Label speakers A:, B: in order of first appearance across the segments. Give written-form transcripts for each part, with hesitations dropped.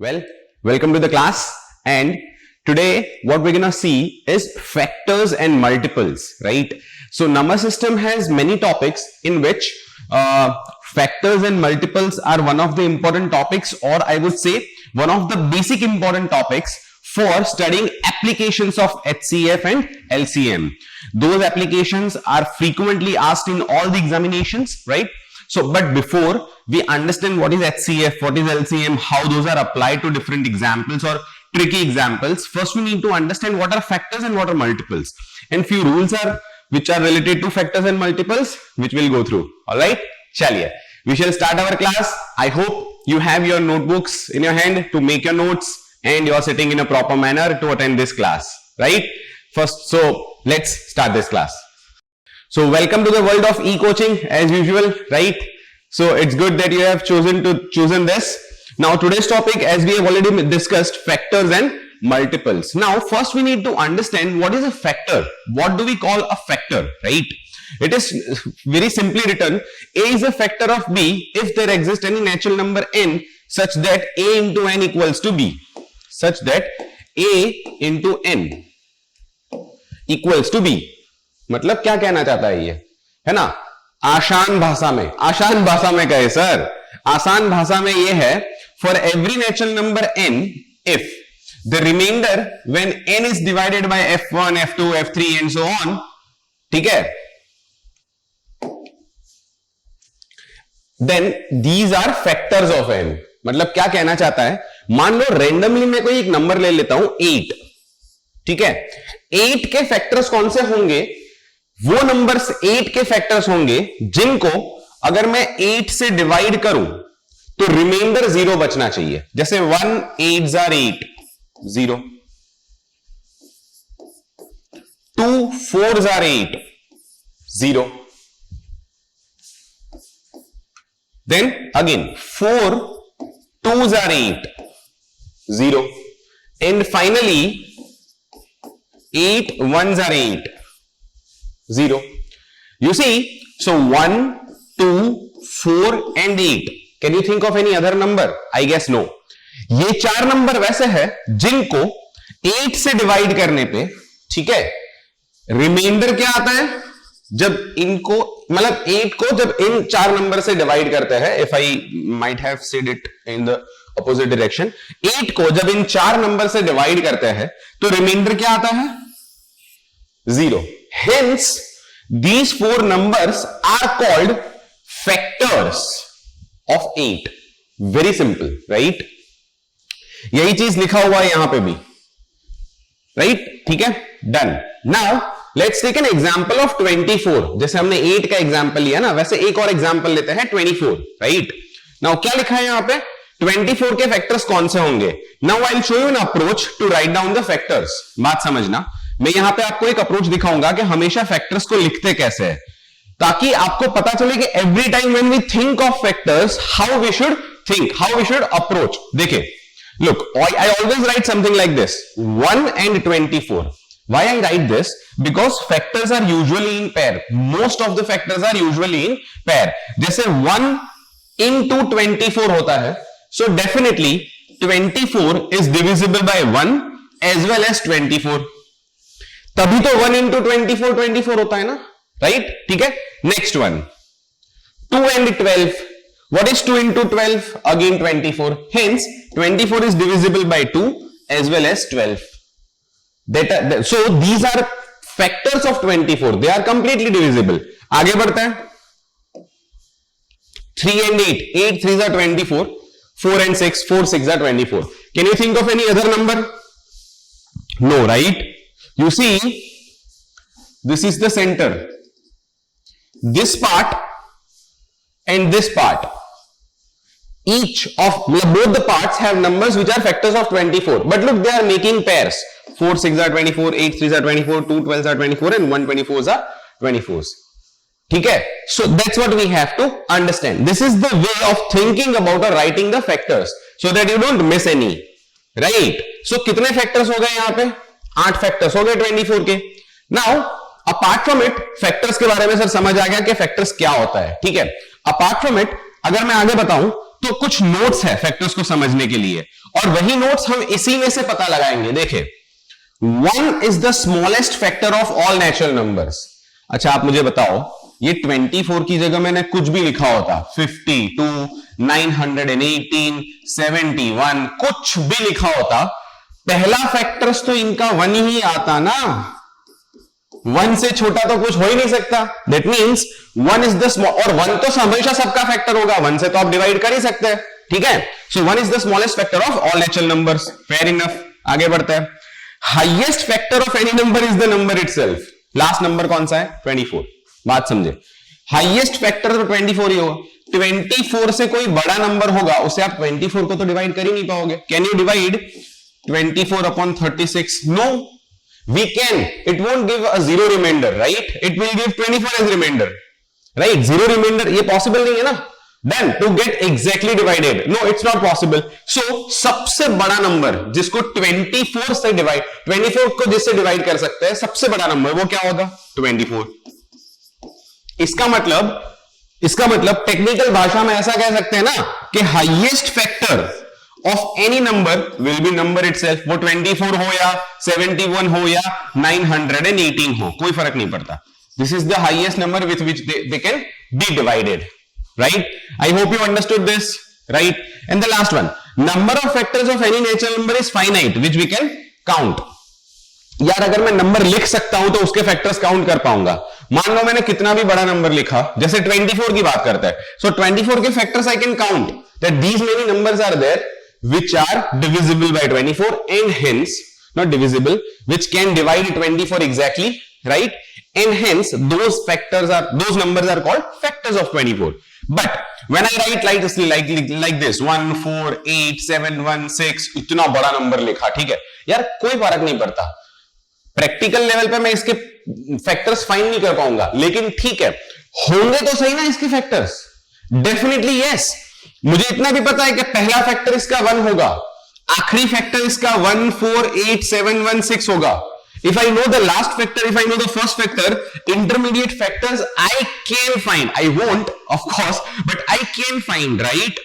A: Well, welcome to the class, and today what we're gonna see is factors and multiples, right? So number system has many topics in which factors and multiples are one of the important topics, or I would say one of the basic important topics for studying applications of HCF and LCM. Those applications are frequently asked in all the examinations, right? So, but before we understand what is HCF, what is LCM, how those are applied to different examples or tricky examples, first we need to understand what are factors and what are multiples. And few rules are which are related to factors and multiples, which we'll go through. All right, chaliye, we shall start our class. I hope you have your notebooks in your hand to make your notes and you are sitting in a proper manner to attend this class, right? First, so let's start this class. So welcome to the world of e-coaching as usual, right? So it's good that you have chosen this. Now today's topic, as we have already discussed, factors and multiples. Now first we need to understand what is a factor. What do we call a factor, right? It is very simply written, A is a factor of B if there exists any natural number n such that A into n equals to B. Such that A into n equals to B. मतलब क्या कहना चाहता है ये, है ना? आसान भाषा में कहे सर, आसान भाषा में ये है, for every natural number n, if the remainder when n is divided by f1, f2, f3 and so on, ठीक है, then these are factors of n. मतलब क्या कहना चाहता है, मान लो रेंडमली मैं कोई एक नंबर ले लेता हूं 8, ठीक है, 8 के फैक्टर्स कौन से होंगे? वो नंबर्स 8 के फैक्टर्स होंगे जिनको अगर मैं 8 से डिवाइड करूं तो रिमाइंडर 0 बचना चाहिए. जैसे 1 8s are 8, 0, 2 4s are 8, 0, then again 4 2s are 8, 0, and finally 8 1s are 8, 0. You see, so 1, 2, 4 and 8. Can you think of any other number? I guess no. ये चार नंबर वैसे है जिनको 8 से डिवाइड करने पे, ठीक है, रिमाइंडर क्या आता है? जब इनको मतलब 8 को जब इन चार नंबर से डिवाइड करते हैं, if I might have said it in the opposite direction, 8 को जब इन चार नंबर से डिवाइड करते हैं तो रिमाइंडर क्या आता है? 0. Hence, these four numbers are called factors of 8. Very simple, right? यही चीज लिखा हुआ है यहां पे भी, right? ठीक है, done. Now, let's take an example of 24. जैसे हमने 8 का एग्जाम्पल लिया ना, वैसे एक और एग्जाम्पल लेते हैं 24, right? Now, क्या लिखा है यहां पे? 24 के फैक्टर्स कौन से होंगे? Now, I'll show you an approach to write down the factors. बात समझना, मैं यहां पे आपको एक अप्रोच दिखाऊंगा कि हमेशा फैक्टर्स को लिखते कैसे है, ताकि आपको पता चले कि every time when we think of factors how we should think, how we should approach. देखिए, look, I always write something like this, 1 and 24. Why I write this? Because factors are usually in pair. Most of the factors are usually in pair. जैसे 1 into 24 होता है, so definitely 24 is divisible by 1 as well as 24. तभी तो 1 into 24 24 होता है ना, right? ठीक है, next one, 2 and 12. What is 2 into 12? Again 24. Hence 24 is divisible by 2 as well as 12. So these are factors of 24. They are completely divisible. आगे बढ़ते हैं, 3 and 8. 8 3s are 24. 4 and 6. 4 6 are 24. Can you think of any other number? No, right? You see, this is the center. This part and this part, each of both the parts have numbers which are factors of 24. But look, they are making pairs. 4 6 are 24, 8 3s are 24, 2 12s are 24, and 1 24s are 24s. ठीक है? So that's what we have to understand. This is the way of thinking about or writing the factors, so that you don't miss any. Right? So कितने factors हो गए यहाँ पे? 8 factors हो गए 24 के. Now apart from it, factors के बारे में सर समझ आ गया कि फैक्टर्स क्या होता है, ठीक है. अपार्ट फ्रॉम इट, अगर मैं आगे बताऊं तो कुछ नोट्स है फैक्टर्स को समझने के लिए, और वही नोट्स हम इसी में से पता लगाएंगे। देखे, 1 is the smallest factor of all natural numbers। अच्छा आप मुझे बताओ, ये 24 की जगह मैंने कुछ भी लिखा होता, 52, 918, 71, कुछ भी लिखा होता, पहला फैक्टर्स तो इनका 1 ही आता ना, 1 से छोटा तो कुछ हो ही नहीं सकता। That means 1 is the small, और 1 तो हमेशा सबका फैक्टर होगा, 1 से तो आप डिवाइड कर ही सकते हैं, ठीक है। सो 1 is the smallest factor of all natural numbers. Fair enough, आगे बढ़ते हैं। Highest factor of any number is the number itself. Last number कौन सा है? 24। बात समझे, हाईएस्ट फैक्टर तो 24 ही होगा। 24 से कोई बड़ा नंबर होगा, उसे आप 24 को तो डिवाइड कर ही नहीं पाओगे। Can you divide 24 upon 36? No, we can. It won't give a zero remainder, right? It will give 24 as remainder, right? Zero remainder ये possible नहीं है ना। Then to get exactly divided, no, it's not possible. So सबसे बड़ा number जिसको 24 से divide, 24 को जिससे डिवाइड कर सकते हैं, सबसे बड़ा नंबर वो क्या होगा? 24। इसका मतलब टेक्निकल भाषा में ऐसा कह सकते हैं ना कि highest factor of any number will be number itself. वो 24 हो या 71 हो या 918 हो, कोई फर्क नहीं पड़ता। This is the highest number with which they can be divided, right? I hope you understood this, right? And the last one, number of factors of any natural number is finite which we can count. यार अगर मैं number लिख सकता हूं तो उसके factors count कर पाऊंगा। मान लो मैंने कितना भी बड़ा नंबर लिखा, जैसे 24 की बात करते हैं, सो 24 के factors I can count that these many numbers are there which are divisible by 24 and hence not divisible, which can divide 24 exactly, right? And hence those numbers are called factors of 24. But when I write like this 1 4 8 7 1 6, इतना बड़ा number लिखा, ठीक है यार, कोई फर्क नहीं पड़ता। प्रैक्टिकल लेवल पे मैं इसके फैक्टर्स फाइंड नहीं कर पाऊंगा, लेकिन ठीक है, होंगे तो सही ना इसके फैक्टर्स? Definitely yes. मुझे इतना भी पता है कि पहला फैक्टर इसका 1 होगा, आखिरी फैक्टर इसका 1 4 8 7 1 6 होगा। If I know the last factor, if I know the first factor, intermediate factors I can find. I won't, of course, but I can find, right?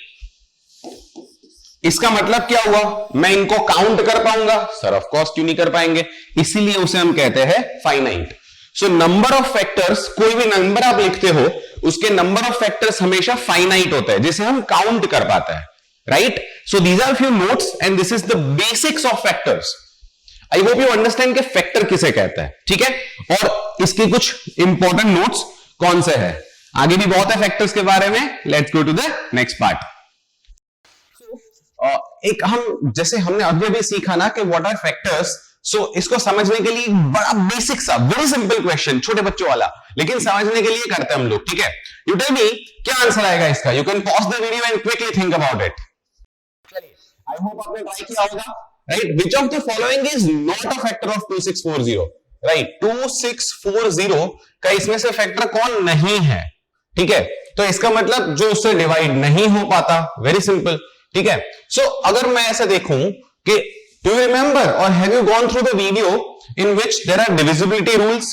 A: इसका मतलब क्या हुआ? मैं इनको काउंट कर पाऊंगा? सर ऑफ कोर्स क्यों नहीं कर पाएंगे, इसीलिए उसे हम कहते हैं finite. So number of factors, कोई भी नंबर आप लिखते हो उसके नंबर ऑफ फैक्टर्स हमेशा फाइनाइट होता है, जिसे हम काउंट कर पाते हैं, right? So these are few notes and this is the basics of factors. I hope you understand कि फैक्टर किसे कहते हैं, ठीक है? और इसके कुछ इंपॉर्टेंट नोट्स कौन से हैं, आगे भी बहुत है फैक्टर्स के बारे में। Let's go to the next part. एक हम जैसे हमने अभी भी सीखा ना कि व्हाट आर फैक्टर्स, सो इसको समझने के लिए बड़ा बेसिक सा वेरी सिंपल क्वेश्चन, छोटे बच्चों वाला, लेकिन समझने के लिए करते हैं हम लोग, ठीक है? यू टेल मी क्या आंसर आएगा इसका। You can pause the video and quickly think about it. चलिए, आई होप आपने ट्राई किया होगा, right? Which of the following is not a factor of 2640, right? 2640 का इसमें से फैक्टर कौन नहीं है, ठीक है? तो इसका मतलब जो उससे डिवाइड नहीं हो पाता, वेरी सिंपल, ठीक है? सो अगर मैं ऐसे देखूं कि do you remember or have you gone through the video in which there are divisibility rules?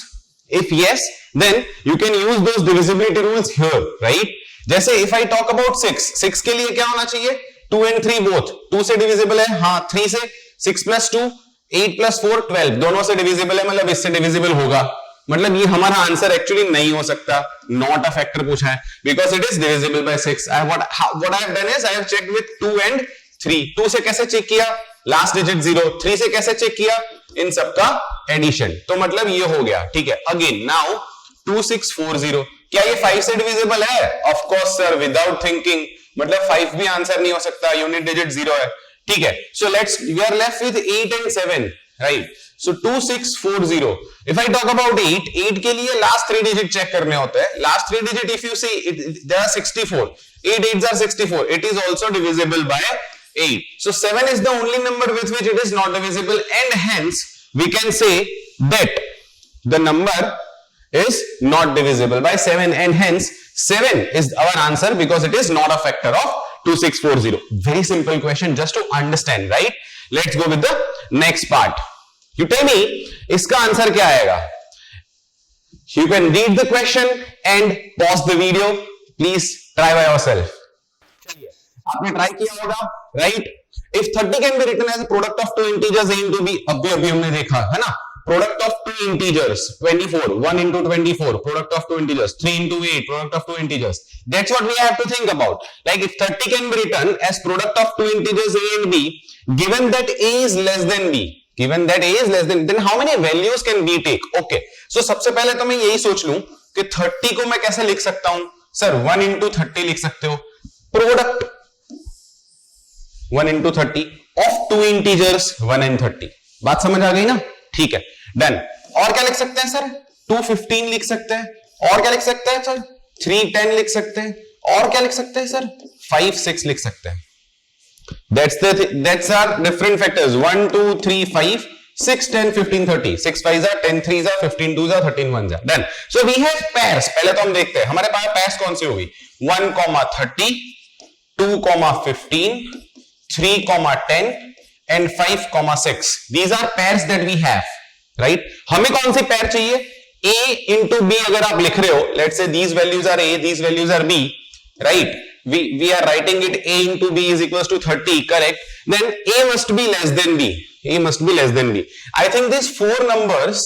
A: If yes, then you can use those divisibility rules here, right? जैसे if I talk about 6 के लिए क्या होना चाहिए? 2 and 3 both 2 से divisible है, हाँ 3 से, 6 plus 2 8 plus 4 12 दोनों से डिविजिबल है, मतलब इससे डिविजिबल होगा। मतलब ये हमारा आंसर एक्चुअली नहीं हो सकता, नॉट अ फैक्टर पूछा है, because it is divisible bye 6। what I have done is I have checked with 2 and 3। 2 से कैसे चेक किया? Last digit 0। 3 से कैसे चेक किया? इन सबका एडिशन। तो मतलब ये हो गया, ठीक है? अगेन नाउ 2640 क्या ये 5 से डिविजिबल है? Of course sir, without thinking, मतलब 5 भी आंसर नहीं हो सकता, यूनिट डिजिट 0 है, ठीक है? So let's, we are left with 8 and 7, right? So 2640। If I talk about 8 के लिए लास्ट 3 डिजिट चेक करने होते हैं। Last 3 digit if you see there are 64, 8 8s are 64, it is also divisible by 8. So 7 is the only number with which it is not divisible, and hence we can say that the number is not divisible by 7, and hence 7 is our answer because it is not a factor of 2640. Very simple question just to understand, right? Let's go with the next part. You tell me इसका answer क्या आएगा? You can read the question and pause the video. Please try by yourself. आपने try किया होगा, right? If 30 can be written as a product of two integers a into b, अभी हमने देखा है ना, product of two integers 24, 1 into 24, product of two integers 3 into 8, product of two integers. That's what we have to think about. Like if 30 can be written as product of two integers a and b, given that a is less than b, given that a is less than, then how many values can b take? Okay, so सबसे पहले तो मैं यही सोच लूं कि 30 को मैं कैसे लिख सकता हूं सर, 1 into 30 लिख सकते हो, product 1 into 30 of two integers 1 and 30. बात समझ आ गई ना? ठीक है, डन। और क्या लिख सकते हैं सर, 215 लिख सकते हैं, और क्या लिख सकते हैं सर, 310 लिख सकते हैं, और क्या लिख सकते हैं सर, 5 6 लिख सकते हैं। That's our different factors, 1 2 3 5 6 10 15 30, 6 5s are 10 3s are 15 2s are 13 1s are done. So we have pairs। पहले तो हम देखते हैं हमारे पास pairs कौन सी होगी, 1, 30, 2, 15, 3, 10 and 5, 6. These are pairs that we have, right? हमें कौन सी pair चाहिए, a into b अगर आप लिख रहे हो, let's say these values are a, these values are b, right? We are writing it a into b is equals to 30, correct? Then a must be less than b. A must be less than b. I think these four numbers,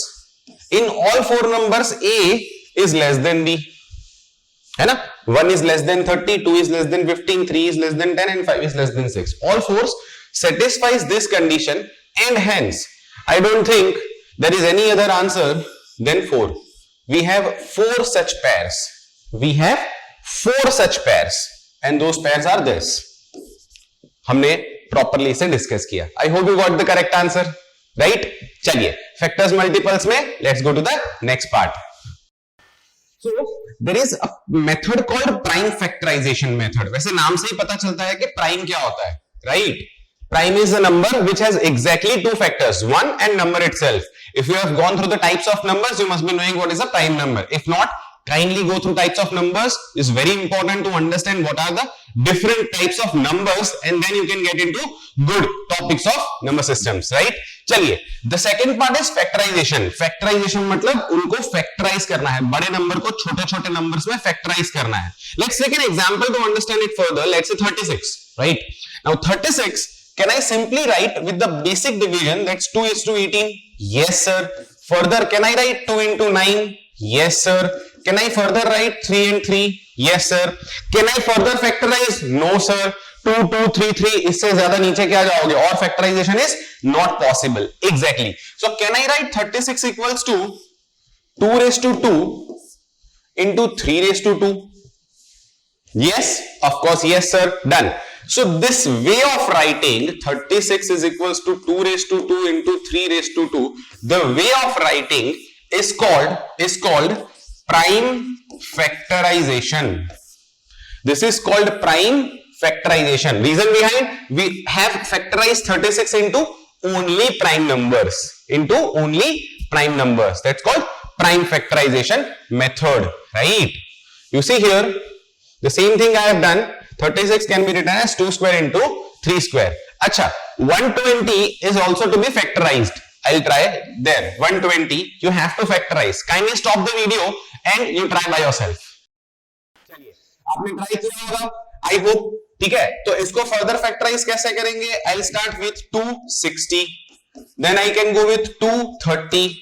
A: in all four numbers, a is less than b. है ना? 1 is less than 30, 2 is less than 15, 3 is less than 10 and 5 is less than 6. All fours satisfies this condition and hence I don't think there is any other answer than 4. We have 4 such pairs. We have 4 such pairs and those pairs are this. हमने properly इसे discuss किया. I hope you got the correct answer, right? चलिए factors multiples में let's go to the next part. So there is a method called prime factorization method. वैसे नाम से ही पता चलता है कि prime क्या होता है, right? Prime is a number which has exactly two factors, 1 and number itself. If you have gone through the types of numbers, you must be knowing what is a prime number. If not, kindly go through types of numbers. It's very important to understand what are the different types of numbers and then you can get into good topics of number systems, right? चलिए, the second part is factorization. Factorization मतलब उनको factorize करना है, बड़े number को छोटे-छोटे numbers में factorize करना है. Let's take an example to understand it further. Let's say 36, right? Now 36, can I simply write with the basic division, that's 2 is to 18? Yes, sir. Further, can I write 2 into 9? Yes, sir. Can I further write 3 and 3? Yes, sir. Can I further factorize? No, sir. 2, 2, 3, 3. इससे ज्यादा नीचे क्या जाओगे? और factorization is not possible. Exactly. So, can I write 36 equals to 2 raised to 2 into 3 raised to 2? Yes, of course, yes, sir. Done. So this way of writing 36 is equals to 2 raised to 2 into 3 raised to 2. The way of writing is called prime factorization. This is called prime factorization. Reason behind, we have factorized 36 into only prime numbers. That's called prime factorization method, right? You see here, the same thing I have done. 36 can be written as 2 square into 3 square. अच्छा, 120 is also to be factorized. I'll try there. 120 you have to factorize. Kindly stop the video and you try by yourself. चलिए, आपने try किया होगा. I hope, ठीक है? तो इसको further factorize कैसे करेंगे? I'll start with 260. Then I can go with 230.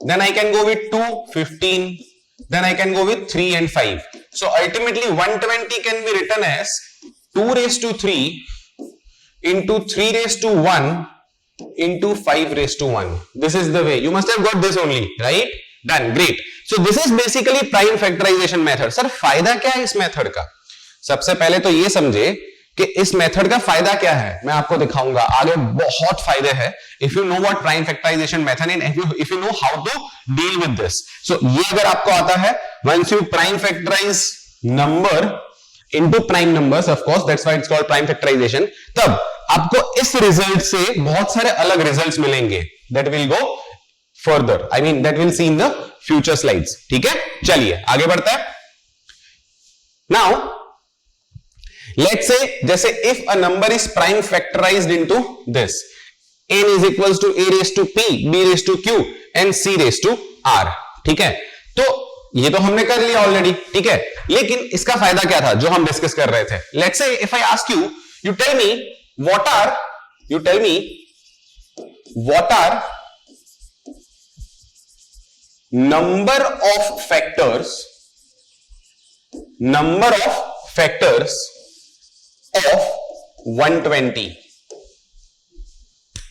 A: Then I can go with 215. Then I can go with 3 and 5. So ultimately 120 can be written as 2 raised to 3 into 3 raised to 1 into 5 raised to 1. This is the way. You must have got this only, right? Done. Great. So this is basically prime factorization method. Sir, फायदा क्या है इस method का? सबसे पहले तो ये समझे कि इस मेथड का फायदा क्या है, मैं आपको दिखाऊंगा. आगे बहुत फायदे हैं. If you know what prime factorization method and if you know how to deal with this. So ये अगर आपको आता है, once you prime factorize number into prime numbers, of course that's why it's called prime factorization, तब आपको इस result से बहुत सारे अलग रिजल्ट्स मिलेंगे. That will go further. I mean that we'll see in the future slides. ठीक है, चलिए आगे बढ़ता है. Now let's say जैसे if a number is prime factorized into this, n is equals to a raised to p, b raised to q and c raised to r. ठीक है, तो ये तो हमने कर लिया ऑलरेडी. ठीक है, लेकिन इसका फायदा क्या था जो हम डिस्कस कर रहे थे. Let's say if I ask you, you tell me what are You tell me what are number of factors of 120.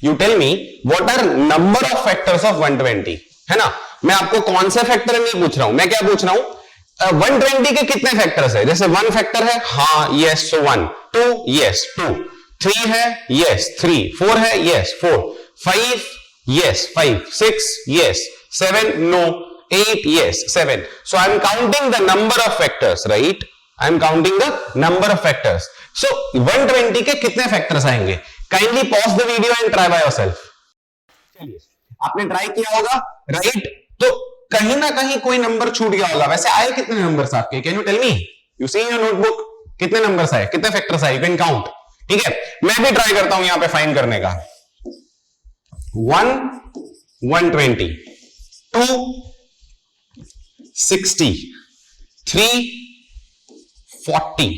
A: You tell me what are number of factors of 120, है ना? मैं आपको कौन से फैक्टर नहीं पूछ रहा हूं, मैं क्या पूछ रहा हूं 120 के कितने फैक्टर्स है? जैसे 1 फैक्टर है, हाँ यस, सो 1, 2 यस 2, 3 है यस 3, 4 है yes 4, 5 yes 5, 6 yes 7 no, 8 yes 7. So I am counting the number of factors, right? I am counting the number of factors. So 120 के कितने फैक्टर्स आएंगे? Kindly pause the video and try by yourself. चलिए, आपने try किया होगा, right? तो कहीं ना कहीं कोई नंबर छूट गया होगा. वैसे आए कितने नंबर्स आपके? Can you tell me? You see in your notebook कितने नंबर्स आए, कितने फैक्टर्स आए? You can count. ठीक है, मैं भी ट्राई करता हूं यहां पे फाइंड करने का. 1 120, 2 60, 3 40,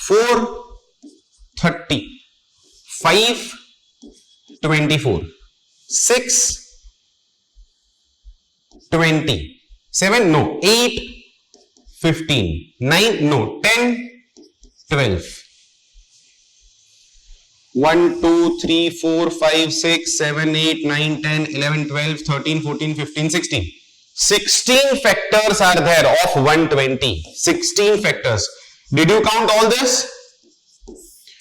A: 4 30, 5 24, 6 20, 7 no, 8 15, 9 no, 10 12, 1 2 3 4 5 6 7 8 9 10 11 12 13 14 15 16. 16 factors are there of 120. 16 factors. Did you count all this?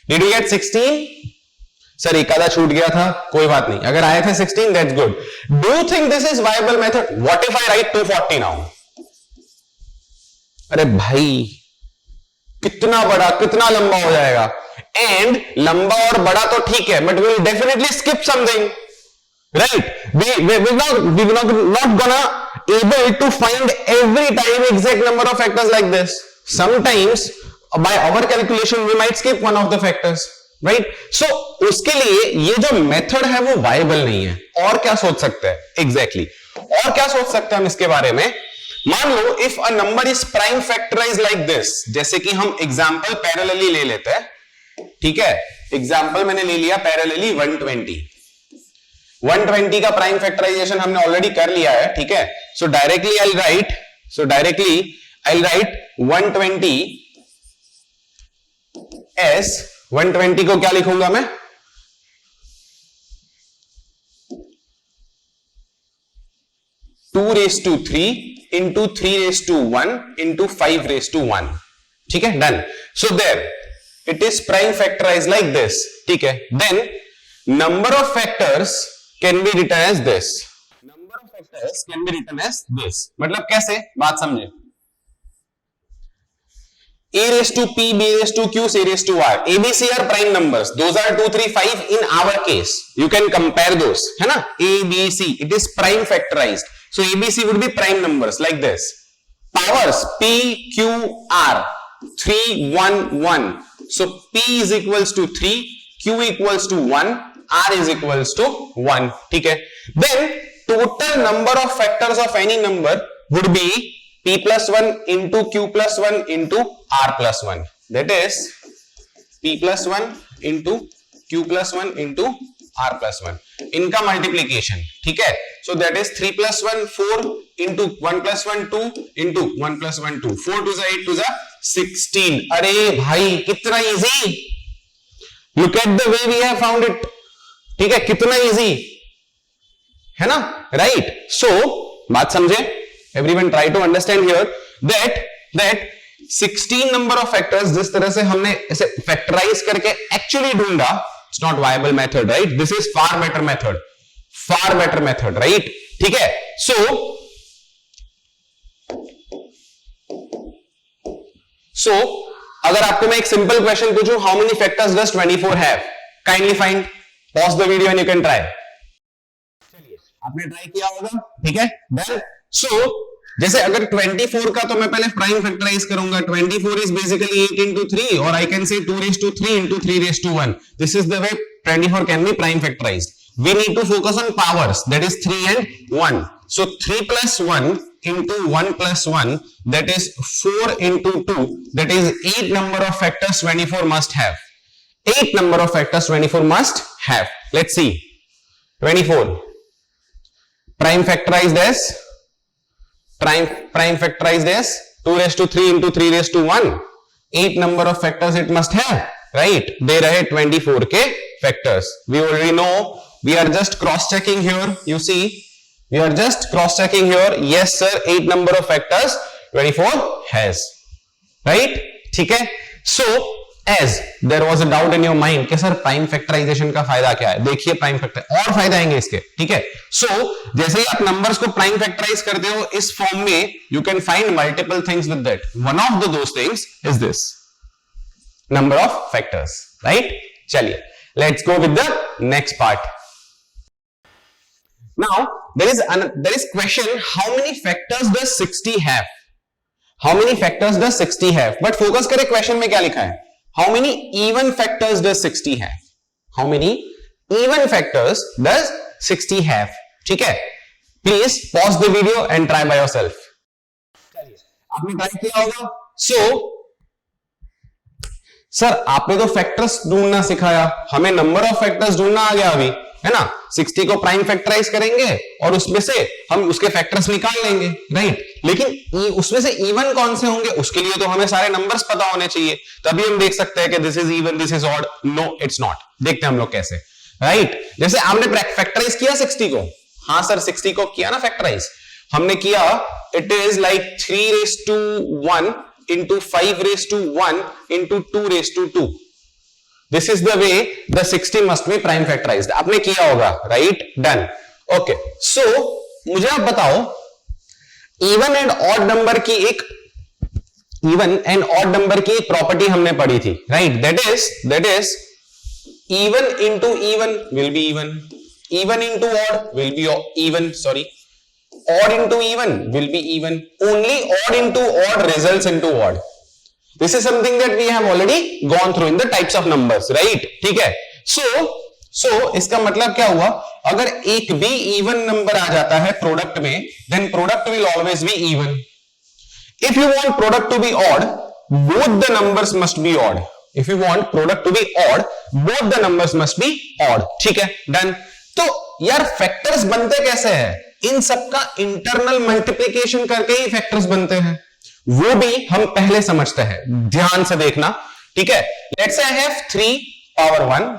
A: Did you get 16? Sir एक आधा छूट गया था, कोई बात नहीं. अगर आए थे 16, that's good. Do you think this is viable method? What if I write 240 now? अरे भाई कितना बड़ा, कितना लंबा हो जाएगा. एंड लंबा और बड़ा तो ठीक है, but we will definitely skip something, right? We're not gonna able to find every time exact number of factors like this. Sometimes by our calculation we might skip one of the factors, right? So उसके लिए ये जो method है वो viable नहीं है. और क्या सोच सकते हैं एग्जैक्टली और क्या सोच सकते हैं हम इसके बारे में? मान लो if a number is prime factorize like this, जैसे कि हम एग्जांपल पैरेलली ले लेते हैं. ठीक है, एग्जांपल मैंने ले लिया पैरेलली 120. 120 का प्राइम फैक्टराइजेशन हमने ऑलरेडी कर लिया है. ठीक है, so directly I write 120 as 120 को क्या लिखूंगा मैं? Two raise to 3 into 3 raise to 1 into 5 raise to 1. ठीक है, done. So there it is prime factorize like this. ठीक है, then number of factors can be written as this. Number of factors can be written as this. मतलब कैसे, बात समझे. A raised to P, B raised to Q, C raised to R. A, B, C are prime numbers. Those are 2, 3, 5 in our case. You can compare those. है ना? A, B, C. It is prime factorized. So A, B, C would be prime numbers like this. Powers P, Q, R. 3, 1, 1. So P is equals to 3, Q equals to 1, R is equals to 1. ठीक है? Then total number of factors of any number would be P plus 1 into Q plus 1 into R plus 1. That is P plus 1 into Q plus 1 into R plus 1. इनका multiplication. ठीक है, so that is 3 plus 1 4 into 1 plus 1 2 into 1 plus 1 2. 4 to the 8 to the 16. अरे भाई कितना easy. Look at the way we have found it. ठीक है, कितना easy है ना, राइट? So बात समझे. Everyone try to understand here that 16 number of factors जिस तरह से हमने इसे फैक्टराइज करके एक्चुअली ढूंढा, it's not viable method, right? This is far better method, right? ठीक है, so अगर आपको मैं एक सिंपल क्वेश्चन पूछूं, how many factors does 24 have? Kindly find, pause the video and you can try. चलिए, आपने ट्राई किया होगा. ठीक है, डन. So जैसे अगर 24 का तो मैं पहले प्राइम फैक्टराइज करूंगा. 24 is basically 8 into 3 or I can say 2 raised to 3 into 3 raised to 1. This is the way 24 can be prime factorized. We need to focus on powers, that is 3 and 1. So 3 plus 1 into 1 plus 1, that is 4 into 2, that is 8 number of factors 24 must have. 8 number of factors 24 must have. Let's see. 24 prime factorized as 2 raised to 3 into 3 raised to 1. 8 number of factors it must have, right? दे रहे 24 के factors. We already know. We are just cross checking here. You see, we are just cross checking here. Yes sir, 8 number of factors 24 has, right? ठीक है. So as there was a doubt in your mind कि sir prime factorisation का फायदा क्या है, देखिए prime factor और फायदा आएंगे इसके, ठीक है. सो जैसे ही आप नंबर्स को प्राइम फैक्टराइज करते हो इस फॉर्म में, you can find multiple things with that. One of those things is this number of factors, right. चलिए let's go with the next part. Now there is question, how many factors does 60 have? How many factors does 60 have? But focus करें question में क्या लिखा है. How many even factors does 60 have? How many even factors does 60 have? ठीक है. Please pause the video and try by yourself. चलिए आपने try किया होगा. So सर आपने तो फैक्टर्स ढूंढना सिखाया, हमें नंबर ऑफ फैक्टर्स ढूंढना आ गया अभी, है ना. 60 को प्राइम फैक्टराइज करेंगे और उसमें से हम उसके फैक्टर्स निकाल लेंगे, राइट. लेकिन उसमें से इवन कौन से होंगे, उसके लिए तो हमें सारे नंबर्स पता होने चाहिए, तभी हम देख सकते हैं कि this is even, this is odd. No it's not. देखते हैं हम लोग कैसे, राइट. जैसे आपने फैक्टराइज किया 60 को. हाँ सर 60 को किया ना फैक्टराइज, हमने किया. It is like 3 raised to 1 into 5 raised to 1 into 2 raised to 2. This is the way the 60 must be prime factorized. आपने किया होगा, right? Done. Okay. So मुझे आप बताओ, even and odd number की एक प्रॉपर्टी हमने पढ़ी थी, right? That is even into even will be even into odd will be even. Sorry, odd into even will be even. Only odd into odd results into odd. This is something that we have already gone through in the types of numbers, right? ठीक है. So इसका मतलब क्या हुआ, अगर एक भी even number आ जाता है प्रोडक्ट में, then product will always be even. If you want product to be odd, both the numbers must be odd. If you want product to be odd, both the numbers must be odd. ठीक है, done. तो यार factors बनते कैसे हैं? इन सबका internal multiplication करके ही factors बनते हैं, वो भी हम पहले समझते हैं. ध्यान से देखना, ठीक है. Let's say I have 3 power 1,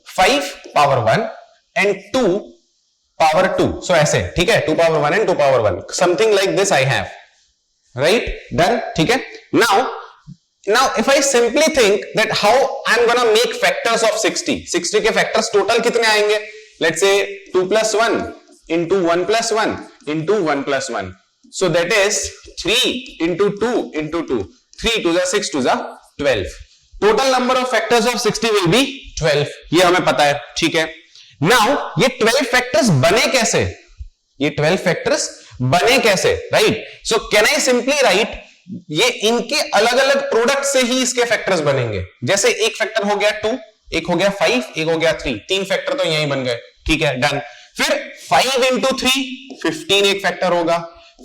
A: 5 power 1 and 2 power 2. सो ऐसे, ठीक है. 2 power 1 and 2 power 1, something like this I have, right. Done. ठीक है. now if I simply think that how I'm gonna make factors of 60 के फैक्टर्स टोटल कितने आएंगे. Let's say 2 plus 1 into 1 plus 1 into 1 plus 1. So that is 3 into 2 into 2. 3 to the 6 to the 12. Total number of factors of 60 will be 12. ये हमें पता है, ठीक है. Now ये 12 factors बने कैसे? ये 12 factors बने कैसे, right? So can I simply write, ये इनके अलग अलग प्रोडक्ट से ही इसके फैक्टर्स बनेंगे. जैसे एक फैक्टर हो गया 2, एक हो गया 5, एक हो गया 3. 3 फैक्टर तो यही बन गए, ठीक है. डन. फिर 5 into 3 15 एक फैक्टर होगा.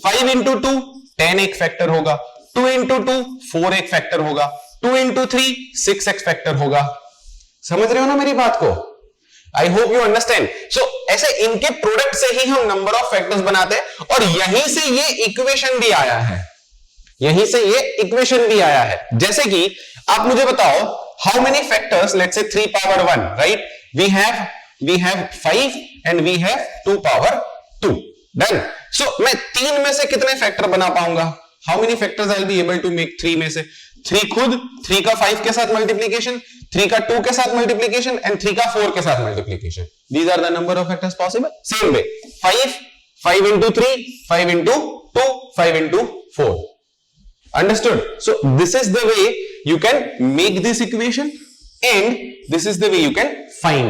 A: 5 into 2 10 एक फैक्टर होगा. 2 into 2 4 एक फैक्टर होगा. 2 into 3 6 एक फैक्टर होगा. समझ रहे हो ना मेरी बात को? I hope you understand. So ऐसे इनके प्रोडक्ट से ही हम नंबर ऑफ फैक्टर्स बनाते हैं और यहीं से ये इक्वेशन भी आया है. यहीं से ये इक्वेशन भी आया है. जैसे कि आप मुझे बताओ, हाउ मेनी फैक्टर्स, लेट्स से 3 power 1, right. We have 5 and we have 2 power 2. Done. So मैं 3 में से कितने फैक्टर बना पाऊंगा? How many factors I will be able to make 3 में से? 3 खुद, 3 का 5 के साथ मल्टीप्लीकेशन, 3 का 2 के साथ मल्टीप्लीकेशन एंड 3 का 4 के साथ multiplication. These are the number of factors possible. Same way 5 into 3, 5 into 2, 5 into 4. Understood? So this is the way you can make this equation and this is the way you can find.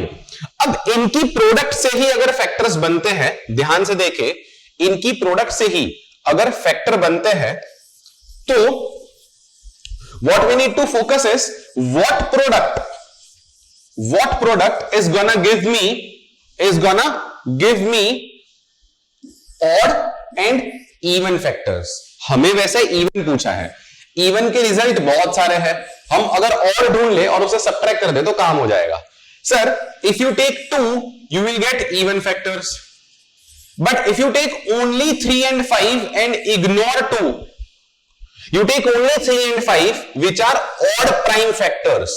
A: अब इनकी product से ही अगर factors बनते हैं, ध्यान से देखें, इनकी प्रोडक्ट से ही अगर फैक्टर बनते हैं, तो what we need to focus is what product is gonna give me odd and even factors. हमें वैसे इवन पूछा है. इवन के रिजल्ट बहुत सारे हैं, हम अगर और ढूंढ ले और उसे सब्ट्रैक्ट कर दे तो काम हो जाएगा। Sir if you take 2 you will get even factors, but if you take only 3 and 5 and ignore 2, you take only 3 and 5 which are odd prime factors,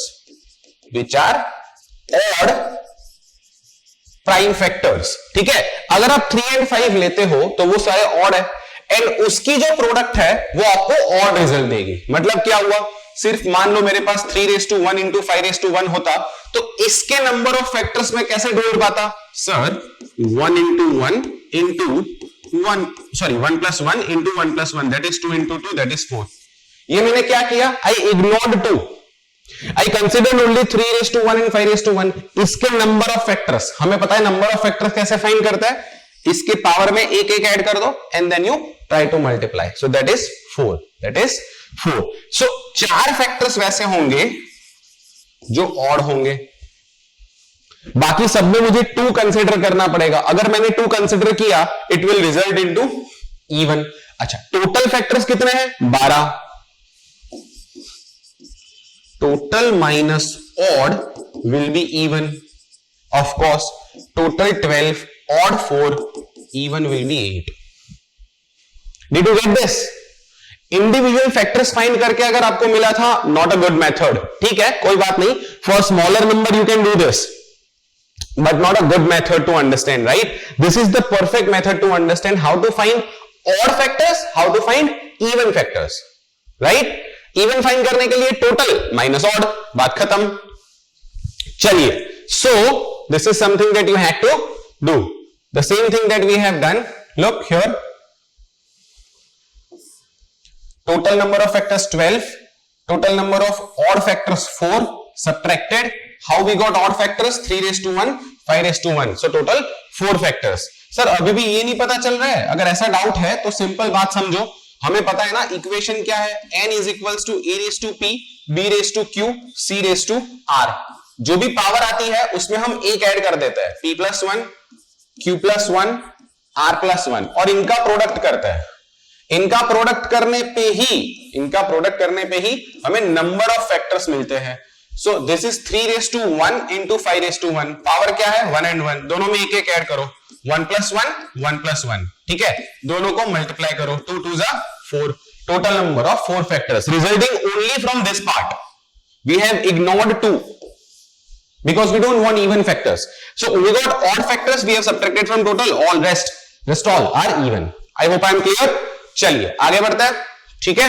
A: ठीक है। अगर आप 3 and 5 लेते हो तो वो सारे ऑड है एंड उसकी जो प्रोडक्ट है वो आपको ऑड रिजल्ट देगी। मतलब क्या हुआ, सिर्फ मान लो मेरे पास 3:1 into 5:1 होता तो इसके नंबर ऑफ फैक्टर्स में कैसे ढूंढ पाता, sir 1 into 1 into 1 plus 1 into 1 plus 1 that is 2 into 2 that is 4। ये मैंने क्या किया, I ignored 2, I considered only 3:1 and 5:1। इसके नंबर ऑफ फैक्टर्स, हमें पता है नंबर ऑफ फैक्टर्स कैसे फाइंड करता है, इसके पावर में एक एक ऐड कर दो and then you try to multiply, so that is 4, so 4 factors वैसे होंगे जो ऑड होंगे, बाकी सब में मुझे 2 कंसीडर करना पड़ेगा। अगर मैंने 2 कंसीडर किया it will result into even. अच्छा टोटल फैक्टर्स कितने हैं, 12, total minus odd will be even, of course total 12, odd 4, even will be 8। Did you get this? Individual factors find करके अगर आपको मिला था, नॉट अ गुड मेथड, ठीक है कोई बात नहीं, for smaller number you can do this but not a good method to understand, right? This is the perfect method to understand how to find odd factors, how to find even factors, right? Even find करने के लिए total minus odd, बात खत्म। चलिए, so this is something that you had to do, the same thing that we have done। Look here, total number of factors 12, total number of odd factors 4, subtracted how we got odd factors 3:1 5:1, so total 4 factors। Sir अभी भी ये नहीं पता चल रहा है, अगर ऐसा डाउट है तो सिंपल बात समझो, हमें पता है ना इक्वेशन क्या है, n is equals to a raised to p b raised to q c raised to r। जो भी पावर आती है उसमें हम एक ऐड कर देते हैं, p plus 1 q plus 1 r plus 1 और इनका प्रोडक्ट करते हैं। इनका प्रोडक्ट करने पे ही हमें नंबर ऑफ फैक्टर्स मिलते हैं। So this is 3:1 into 5:1, power क्या है 1 and 1, दोनों में एक एक ऐड करो, 1 plus 1 1 plus 1, ठीक है, दोनों को मल्टीप्लाई करो, 2 2 जा 4, total number of 4 factors resulting only from this part. We have ignored 2 because we don't want even factors, so we got odd factors, we have subtracted from total, all rest all are even। I hope I am clear। चलिए आगे बढ़ते हैं, ठीक है।